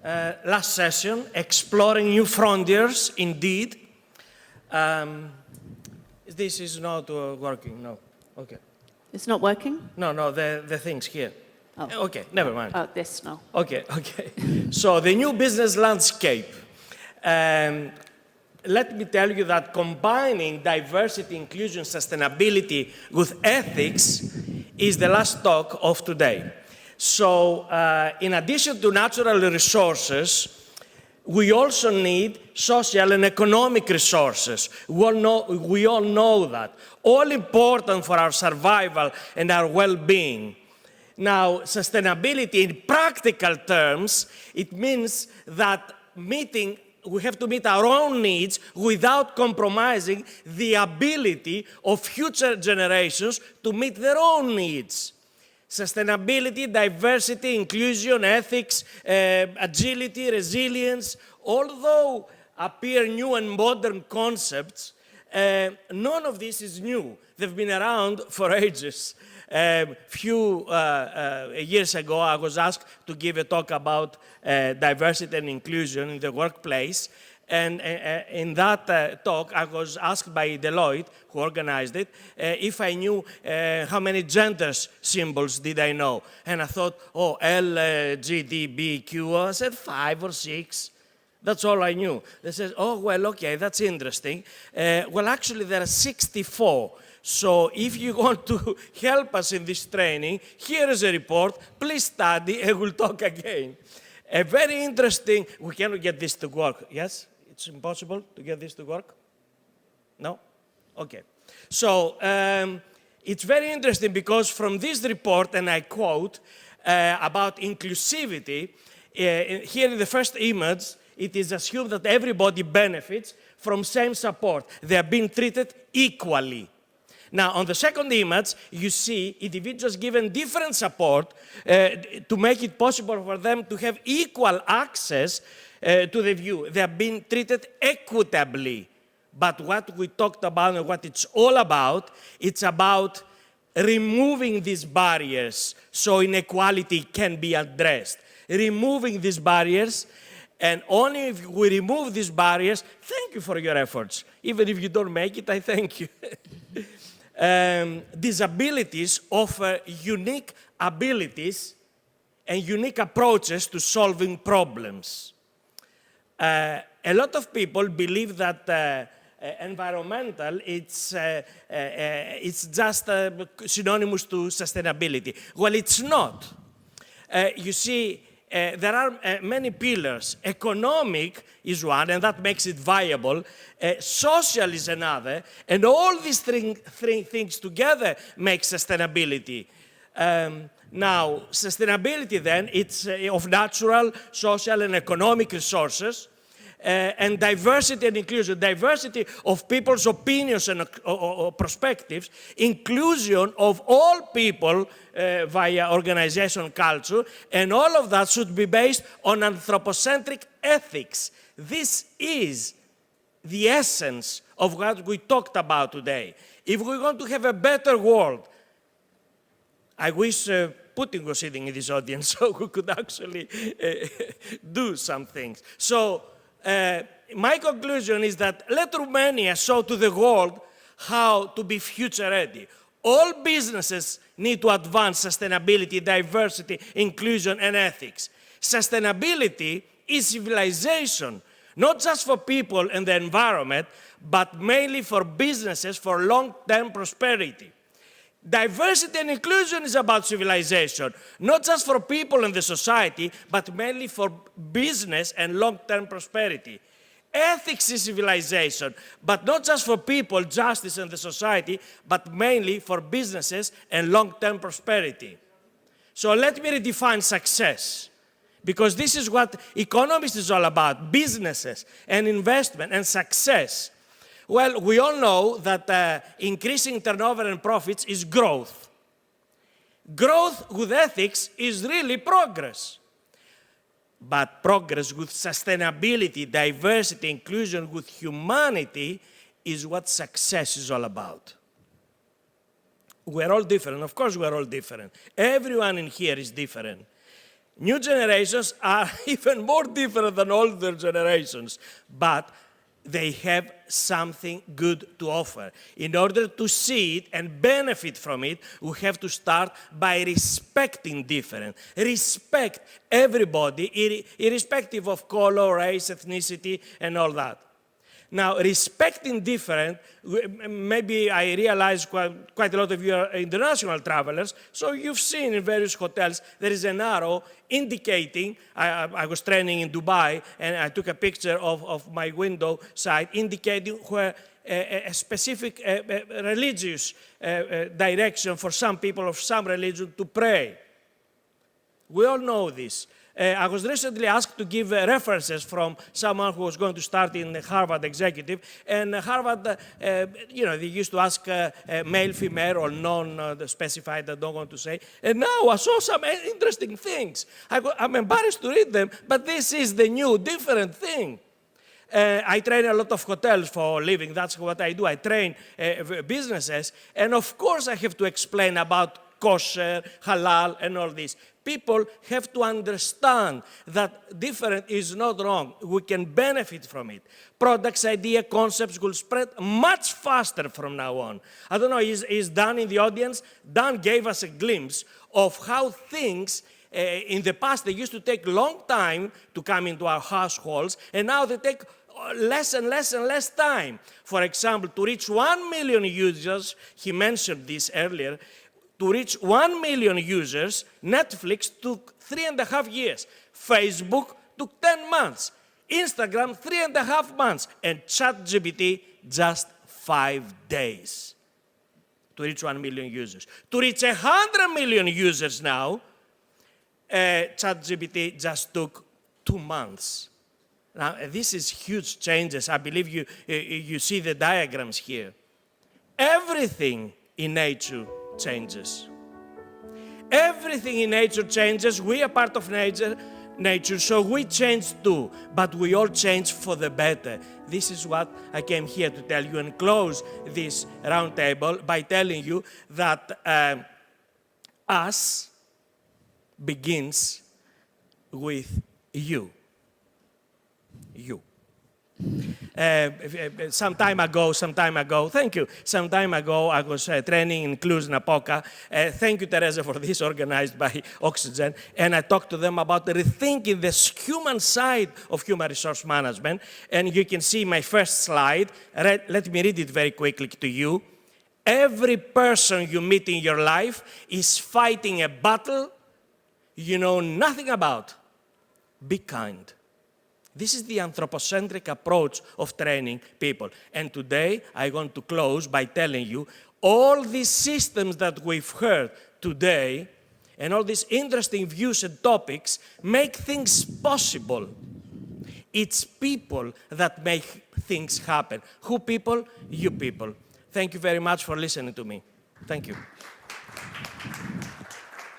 Last session, exploring new frontiers, indeed. This is not working, no. Okay. It's not working? No, the things here. Oh. Okay, never mind. Oh, this, no. Okay. So the new business landscape. Let me tell you that combining diversity, inclusion, sustainability with ethics is the last talk of today. So in addition to natural resources, we also need social and economic resources. We all know that. All important for our survival and our well-being. Now, sustainability in practical terms, it means that we have to meet our own needs without compromising the ability of future generations to meet their own needs. Sustainability, diversity, inclusion, ethics, agility, resilience, although appear new and modern concepts, none of this is new. They've been around for ages. A few years ago, I was asked to give a talk about diversity and inclusion in the workplace. And in that talk, I was asked by Deloitte, who organized it, if I knew how many genders symbols did I know. And I thought, oh, L, G, D, B, Q. I said 5 or 6. That's all I knew. They said, oh, well, okay, that's interesting. Well, actually, there are 64. So if you want to help us in this training, here is a report. Please study, and we'll talk again. A very interesting, we cannot get this to work, yes? It's impossible to get this to work? No? Okay. So it's very interesting because from this report, and I quote, about inclusivity, here in the first image, it is assumed that everybody benefits from same support. They are being treated equally. Now, on the second image, you see individuals given different support to make it possible for them to have equal access to the view. They are being treated equitably. But what we talked about and what it's all about, it's about removing these barriers so inequality can be addressed. Removing these barriers, and only if we remove these barriers, thank you for your efforts. Even if you don't make it, I thank you. Disabilities offer unique abilities and unique approaches to solving problems. A lot of people believe that environmental, it's just synonymous to sustainability. Well, it's not. You see, there are many pillars. Economic is one, and that makes it viable. Social is another, and all these three things together make sustainability. Now, sustainability then, it's of natural, social, and economic resources, and diversity and inclusion, diversity of people's opinions and perspectives, inclusion of all people via organization culture, and all of that should be based on anthropocentric ethics. This is the essence of what we talked about today. If we want to have a better world, I wish Putin was sitting in this audience so we could actually do some things. So, my conclusion is that let Romania show to the world how to be future ready. All businesses need to advance sustainability, diversity, inclusion, and ethics. Sustainability is civilization, not just for people and the environment, but mainly for businesses for long-term prosperity. Diversity and inclusion is about civilization, not just for people in the society, but mainly for business and long-term prosperity. Ethics is civilization, but not just for people, justice, and the society, but mainly for businesses and long-term prosperity. So let me redefine success, because this is what economics is all about, businesses and investment and success. Well, we all know that increasing turnover and profits is growth. Growth with ethics is really progress. But progress with sustainability, diversity, inclusion, with humanity is what success is all about. We're all different. Of course, we're all different. Everyone in here is different. New generations are even more different than older generations, but they have something good to offer. In order to see it and benefit from it, we have to start by respecting different. Respect everybody, irrespective of color, race, ethnicity, and all that. Now, respecting different, maybe I realize quite a lot of you are international travelers, so you've seen in various hotels there is an arrow indicating, I was training in Dubai, and I took a picture of my window side indicating where a specific religious direction for some people of some religion to pray. We all know this. I was recently asked to give references from someone who was going to start in Harvard Executive, and Harvard, they used to ask male, female, or non-specified, I don't want to say, and now I saw some interesting things. I'm embarrassed to read them, but this is the new, different thing. I train a lot of hotels for a living, that's what I do. I train businesses, and of course I have to explain about kosher, halal, and all this. People have to understand that different is not wrong. We can benefit from it. Products, idea, concepts will spread much faster from now on. I don't know, is Dan in the audience? Dan gave us a glimpse of how things in the past, they used to take a long time to come into our households, and now they take less and less and less time. For example, to reach 1 million users, he mentioned this earlier, to reach 1 million users, Netflix took 3.5 years. Facebook took 10 months. Instagram, 3.5 months. And ChatGPT, just 5 days to reach 1 million users. To reach 100 million users now, ChatGPT just took 2 months. Now, this is huge changes. I believe you see the diagrams here. Everything in nature changes. Everything in nature changes. We are part of nature, so we change too, but we all change for the better. This is what I came here to tell you and close this roundtable by telling you that us begins with you. You. Some time ago, thank you. Some time ago, I was training in Cluj-Napoca. Thank you, Teresa, for this, organized by Oxygen. And I talked to them about rethinking the human side of human resource management. And you can see my first slide. Let me read it very quickly to you. Every person you meet in your life is fighting a battle you know nothing about. Be kind. This is the anthropocentric approach of training people. And today, I want to close by telling you, all these systems that we've heard today, and all these interesting views and topics, make things possible. It's people that make things happen. Who people? You people. Thank you very much for listening to me. Thank you.